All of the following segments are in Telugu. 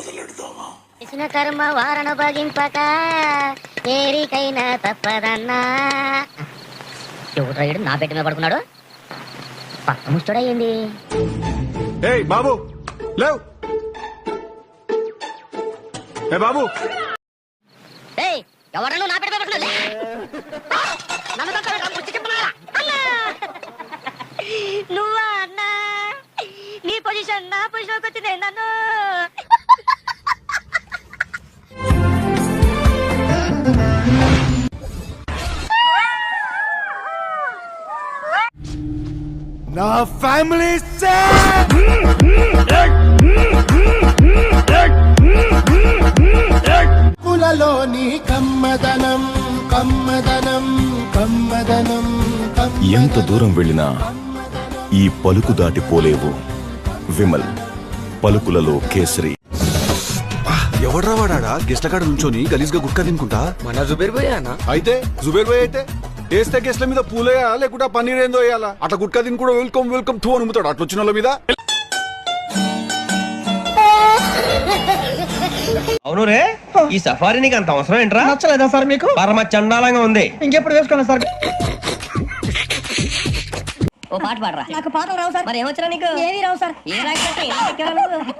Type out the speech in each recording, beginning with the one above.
మొదలెడదామా? చేసిన కర్మ వారణ భగింపక ఏరికైనా తప్పదన్నా. ఎవరు నా పెట్టి మీద పడుకున్నాడు? పక్క ముష్టడయ్యింది. ఏయ్ బాబు లేవ్. ఏ బాబు ఎవరన్నా నా పెట్టి మీద పడుకున్నాడు? నువ్వా అన్నా? నీ పొజిషన్ నా పొజిషన్కి వచ్చింది నన్ను. నా ఫ్యామిలీ కులలోని కమ్మదనం కమ్మదనం కమ్మదనం. ఎంత దూరం వెళ్ళినా ఈ పలుకు దాటిపోలేవు. విమల్ పలుకులలో కేసరి. ఎవడ్రా వాడా గెస్ట్ల కాడ నుంచొని గలీజ్గా గుట్కా తినుకుంటా? మన జుబేర్ భయ్యా అన్న. అయితే జుబేర్ భాయ్ అయితే వేస్తే గెస్ట్ల మీద పూలేయా లేకుంటే పన్నీర్ ఏందో వేయాలా? అట్లా గుట్కా తిని కూడా వెల్కమ్ వెల్కమ్ టూ అని అమ్ముతాడు అట్లా వచ్చిన వాళ్ళ మీద. అవును రే, ఈ సఫారీ నీకు అంత అవసరం ఏంట్రా? నచ్చలేదా సార్ మీకు? పరమ చండాలంగా ఉంది. ఇంకెప్పుడు వేసుకోండి సార్. ఓ పాట పాడరా. నాకు పాటలు రావు సార్. మరి ఏమొచ్చరా నీకు? ఏవి రావు సార్. ఏ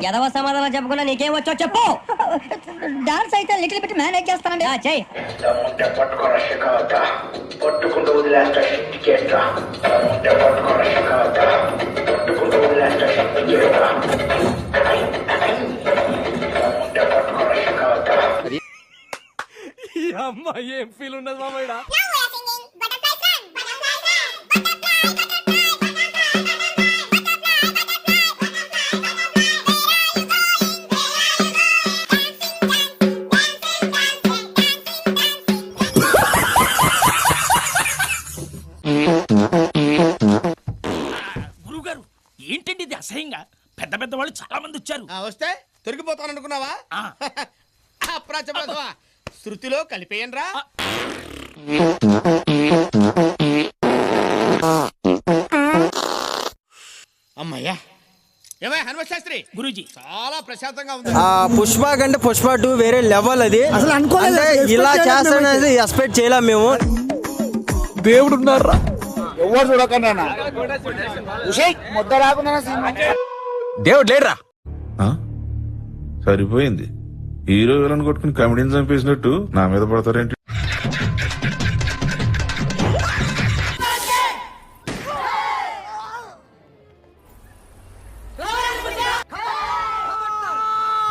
ఎదవ సమాధానం చెప్పకుండా నీకేం వచ్చో చెప్పు. డాన్స్ అయితే లిటిల్ బిట్ మేనేజ్ చేస్తానండి. చెయ్యి. అమ్మా ఏం ఫీల్ ఉన్నది మామయ్య? గురుగారు ఏంటండి ఇది అసహ్యంగా? పెద్ద పెద్ద వాళ్ళు చాలా మంది వచ్చారు. వస్తే తొరిగిపోతాననుకున్నావా? అప్రాచపదవా శృతిలో కలిపేయండ్రా. అమ్మయ్యా. ఏమై హనుమ శాస్త్రి గురూజీ చాలా ప్రశాంతంగా ఉంది. పుష్ప కంటే పుష్ప 2 వేరే లెవెల్. అది అసలు అనుకోలేదు. ఇలా చేస్తానది ఎక్స్పెక్ట్ చేయలేం మేము. దేవుడు ఉన్నారా? ఎవరు చూడకన్నా ముద్ద రాకుండా దేవుడు లేడరా? సరిపోయింది. హీరో విలన్ కొట్టుకుని కమెడీని చంపేసినట్టు నా మీద పడతారేంటి?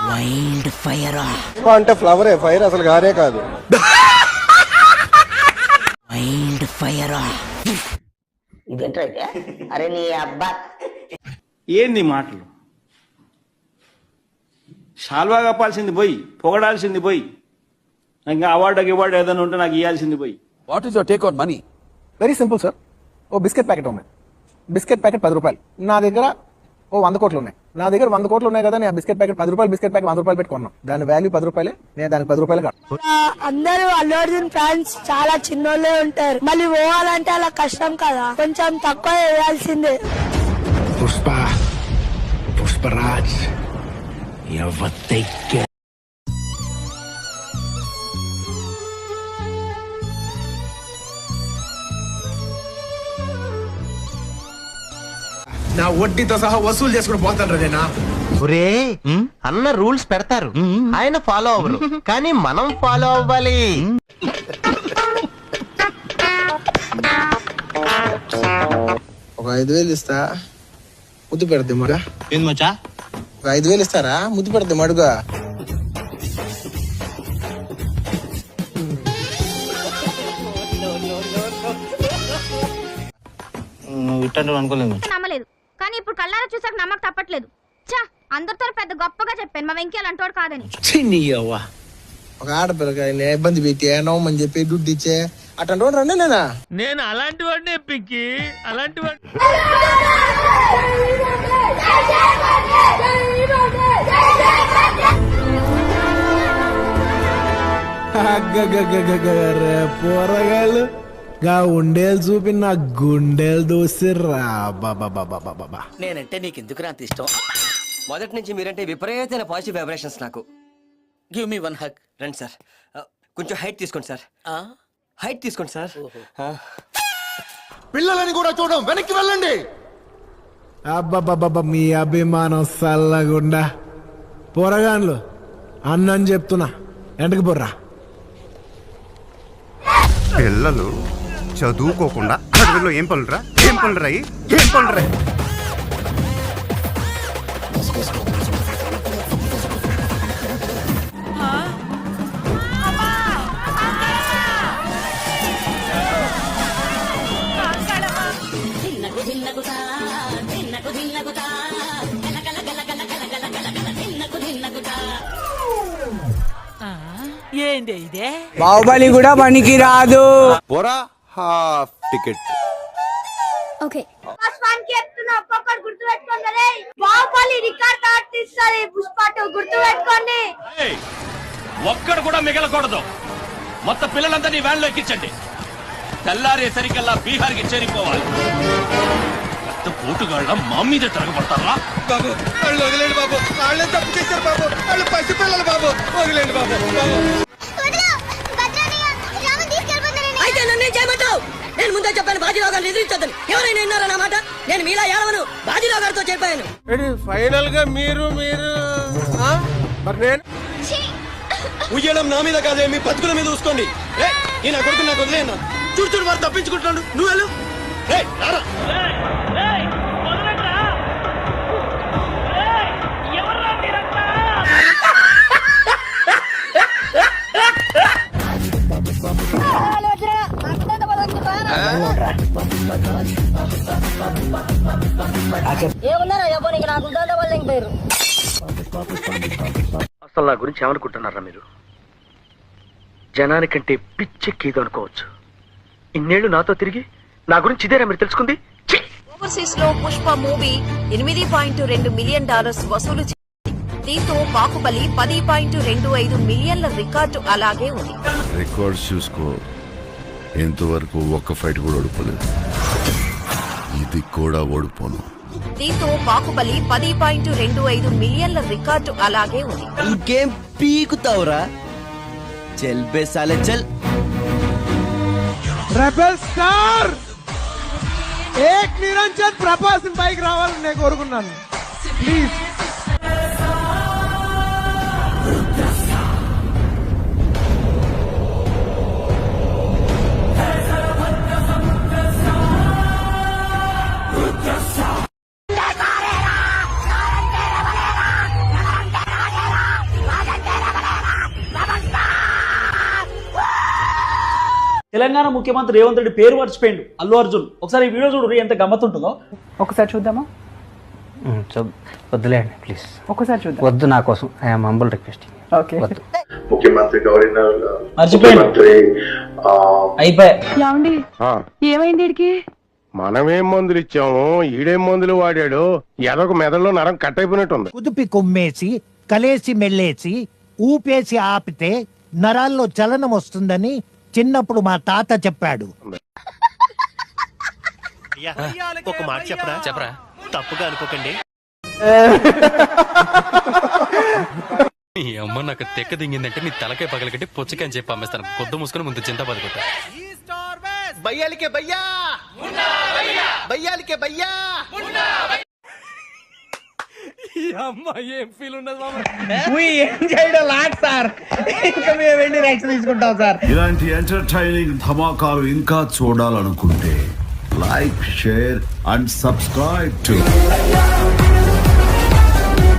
వైల్డ్ ఫైర్ అంటే ఫ్లవరే, ఫైర్ అసలు గారే కాదు. Wild fire. ఇదేంటైతే? అరే నీ అబ్బా ఏంది మాటలు? షాల్వా కప్పాల్సింది పోయి, పొగడాల్సింది పోయి, ఇంకా అవార్డు ఏదైనా ఉంటే నాకు ఇవ్వాల్సింది పోయి. What is your take on money? Very simple sir. ఓ బిస్కెట్ ప్యాకెట్ ఉంది. బిస్కెట్ ప్యాకెట్ 10 రూపాయలు. నా దగ్గర ఓ 100 కోట్లు ఉన్నాయి. నా దగ్గర 100 కోట్లు ఉన్నాయి కదా, నేను బిస్కెట్ ప్యాకెట్ 10 రూపాయలు, బిస్కెట్ ప్యాకెట్ 100 రూపాయలు పెట్టుకున్నాను. దాని వాల్యూ 10 రూపాయలే. నేను దానికి 10 రూపాయలు కాదు. అందరూ అల్లు అర్జున్ ఫ్యాన్స్ చాలా చిన్నోళ్ళే ఉంటారు. మళ్ళీ పోవాలంటే అలా కష్టం కదా, కొంచెం తక్కువ వేయాల్సిందే. పుష్ప పుష్పరాజ్ నా వడ్డీతో సహా వసూలు చేసుకుని పోతాను నేనా? ఒరే అన్న రూల్స్ పెడతారు, ఆయన ఫాలో అవ్వరు, కానీ మనం ఫాలో అవ్వాలి. ఒక 5,000 ఇస్తా, ముద్దు పెడద్ది మడుగా. ఏంది మచ్చా? ఒక 5,000 ఇస్తారా? ముద్దు పెడద్ది మడుగా. నువ్వు ఇట్టంటే అనుకోలేదు. నమ్మలేదు, కానీ ఇప్పుడు కళ్ళారా చూసాక నమ్మక తప్పట్లేదు. చా, అందరితో పెద్ద గొప్పగా చెప్పాను మా వెంకీ అలాంటోడు కాదని. ఒక ఆడపిల్లగా ఇబ్బంది పెట్టి నవ్వమని చెప్పి దుడ్డు ఇచ్చే అట్లాంటి వాడు రండి. నేను అలాంటి వాడినే పిక్కి, అలాంటి వాడు. పోరగాళ్ళు గా ఉండేలు చూపి నా గుండెలు దోసిర్రా. బాబా నేనంటే నీకు ఎందుకు అంత ఇష్టం? మొదటి నుంచి మీరంటే విపరీతమైన పాజిటివ్ వైబ్రేషన్స్ నాకు. Give me 1 hug. రండి సార్, కొంచెం హైట్ తీసుకోండి సార్. హైట్ తీసుకోండి సార్. పిల్లలని కూడా చూడం, వెనక్కి వెళ్ళండి. అబ్బబ్బబ్బబ్బ మీ అభిమానం సల్లగుండా పోరగాన్లు అన్నని చెప్తున్నా ఎంటకి పోర్రా. పిల్లలు చదువుకోకుండా చదువుల్లో ఏం పనులురా, ఏం పనులురా, ఏం పనులురా. ఏంది ఇదే? బాహుబలి కూడా పనికి రాదు. పోరా హాఫ్ టికెట్. ఓకే చెప్తున్నా, ఒక్కొక్కరు గుర్తు పెట్టుకోండి. బాహుబలి రికార్డ్ ఆర్టిస్ట్ పుష్పాటు గుర్తు పెట్టుకోండి. ఒక్కడు కూడా మిగలకూడదు. మొత్తం పిల్లలంతా నీ వ్యాన్లో ఎక్కించండి. తెల్లారేసరికల్లా బీహార్కి చేరిపోవాలి. పెద్ద పోటుగాళ్ళ మా మీద తిరగబడతారా? బాబు వాళ్ళు వదిలేండి బాబు, వాళ్ళే తప్పు చేశారు బాబు, వాళ్ళు పసి పిల్లలు బాబు, వదిలేండి బాబు. అయితే నన్ను చేయమంటావు? నేను ముందే చెప్పాను బాజీరావు గారిని ఎదిరించొద్దని. ఎవరైనా విన్నారా నా మాట? నేను మీలా ఏడవను, బాజీరావు గారితో చెప్పాను. ఫైనల్ గా మీరు మరి నేను ఉయ్యడం నా మీద కాదే, మీ బతుకుల మీద చూసుకోండి. ఈ నా కొడుకు నాకు వదిలేనా? చూడు చూడు వారు తప్పించుకుంటున్నాడు, నువ్వు వెళ్ళు. ఏమున్నారా ఎవరికి నాకు వాళ్ళు ఇంకేరు. అసలు నా గురించి ఏమనుకుంటున్నారా మీరు? జనానికంటే పిచ్చెక్కిది అనుకోవచ్చు. ఇన్నేళ్లు నాతో తిరిగి నా గురించి ఇదేనా మీరు తెలుసుకుంది? ఓవర్సీస్ లో పుష్ప మూవీ $8.2 మిలియన్ వసూలు చేసింది. దీంతో బాహుబలి $10.25 మిలియన్ల రికార్డు అలాగే ఉంది. రికార్డ్స్ చూసుకో, ఇంతవరకు ఒక్క ఫైట్ కూడా ఓడిపోలేదు. ఇది కూడా ఓడిపోను. దీంతో బాహుబలి $10.25 మిలియన్ల రికార్డు అలాగే ఉంది. ఇంకేం పీకుతావురా? చల్ బేసాలే చల్. రెబెల్ స్టార్ ఏక్ నిరంజన్ ప్రభాస్ పైకి రావాలని నేను కోరుకున్నాను. ప్లీజ్. తెలంగాణ ముఖ్యమంత్రి రేవంత్ రెడ్డి పేరు మర్చిపోయిండు, అల్లు అర్జున్. ఒకసారి ఈ వీడియో చూడు, ఎంత గమ్మత్తుంటుందో. ఒకసారి చూద్దామా? వద్దులేండి ప్లీజ్, ఒకసారి చూద్దాం. వద్దు, నా కోసం ఐఎమ్ హంబుల్ రిక్వెస్టింగ్. ఓకే. ముఖ్యమంత్రి గవర్నర్ మర్చిపోయిండు, అయిపోయా. ఏమైంది వీడికి? మనమేం మందులు ఇచ్చాము, ఈడేం మందులు వాడాడు. ఎదొక మెదడులో నరం కట్ అయిపోయినట్టుంది. కుదిపి కొమ్మేసి కలేసి మెల్లేసి ఊపేసి ఆపితే నరాల్లో చలనం వస్తుందని చిన్నప్పుడు మా తాత చెప్పాడు. ఒక మాట చెప్పరా తప్పుగా అనుకోకండి. నీ అమ్మ నాకు తెక్క దింగిందంటే నీ తలకాయ పగలకట్టి పొచ్చకాయ అని చెప్పి అమ్మేస్తాను. కొద్దు మూసుకొని ముందు చింత పదుకుంటా. భయ్యాలికే భయ్యా, భయ్యాలికే భయ్యా. ఏం ఫీల్ ఉన్నది ఇలాంటి ఎంటర్టైనింగ్ ధమాకాలు ఇంకా చూడాలనుకుంటే like, share and subscribe to